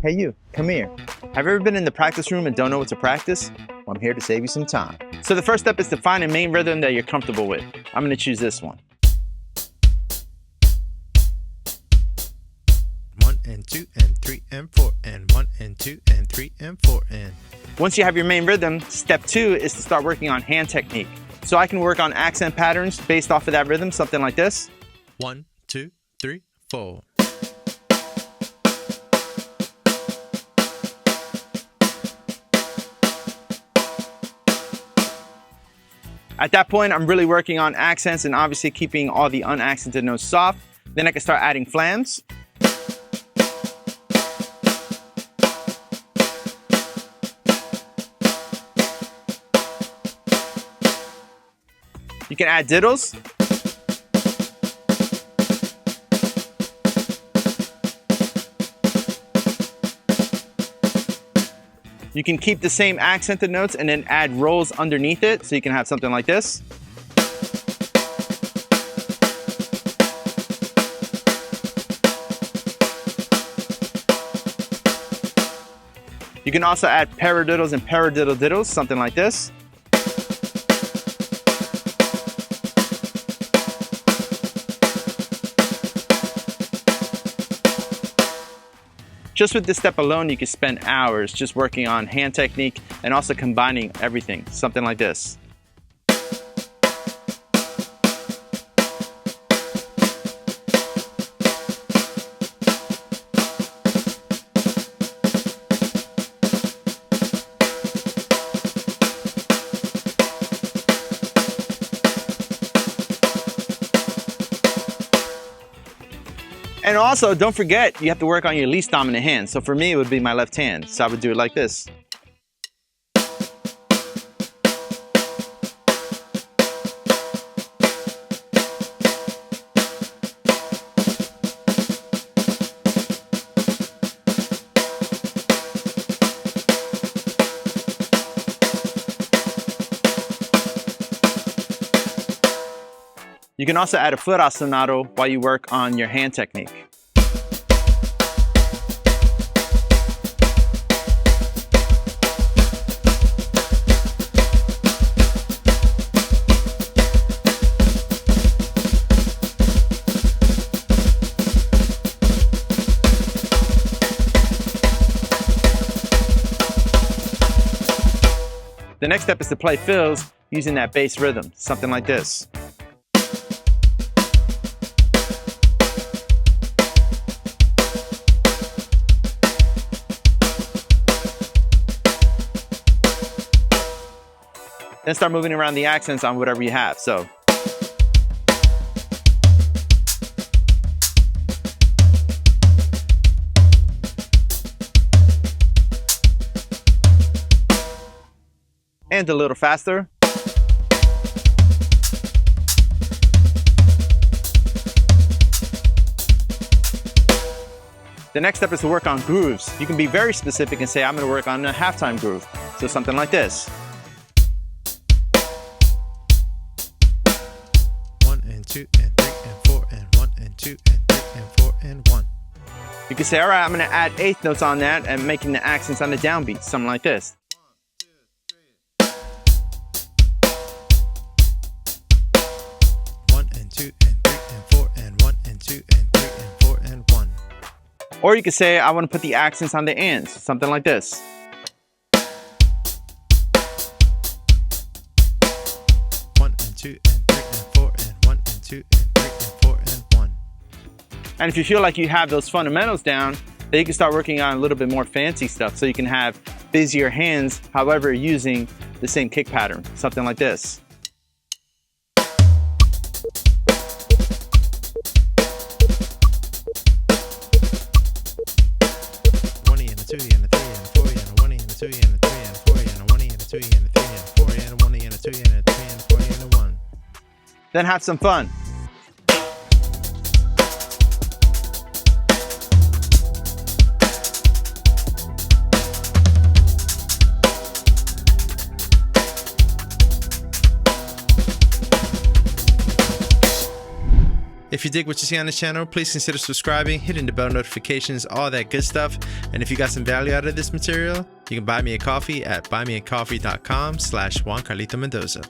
Hey you, come here. Have you ever been in the practice room and don't know what to practice? Well, I'm here to save you some time. So the first step is to find a main rhythm that you're comfortable with. I'm gonna choose this one. 1 and 2 and 3 and 4 and 1 and 2 and 3 and 4 and. Once you have your main rhythm, step 2 is to start working on hand technique. So I can work on accent patterns based off of that rhythm, something like this. 1, 2, 3, 4. At that point, I'm really working on accents and obviously keeping all the unaccented notes soft. Then I can start adding flams. You can add diddles. You can keep the same accented notes and then add rolls underneath it, so you can have something like this. You can also add paradiddles and paradiddle diddles, something like this. Just with this step alone, you can spend hours just working on hand technique and also combining everything, something like this. And also, don't forget, you have to work on your least dominant hand. So for me, it would be my left hand. So I would do it like this. You can also add a foot ostinato while you work on your hand technique. The next step is to play fills using that bass rhythm, something like this. Then start moving around the accents on whatever you have. So. And a little faster. The next step is to work on grooves. You can be very specific and say, I'm going to work on a halftime groove. So something like this. 2 and 3 and 4 and 1 and 2 and 3 and 4 and 1. You can say, all right, I'm going to add eighth notes on that and making the accents on the downbeat, something like this. 1 and 2 and 3 and 4 and 1 and 2 and 3 and 4 and 1. Or you could say, I want to put the accents on the ands, something like this. 1 and 2 and 3 and 4 and 1 and 2 and 3 and 4 and 1. And if you feel like you have those fundamentals down, then you can start working on a little bit more fancy stuff so you can have busier hands, however, using the same kick pattern, something like this. Then have some fun. If If you dig what you see on this channel, please consider subscribing, hitting the bell notifications, all that good stuff. And if you got some value out of this material, you can buy me a coffee at buymeacoffee.com/Juan Carlito Mendoza.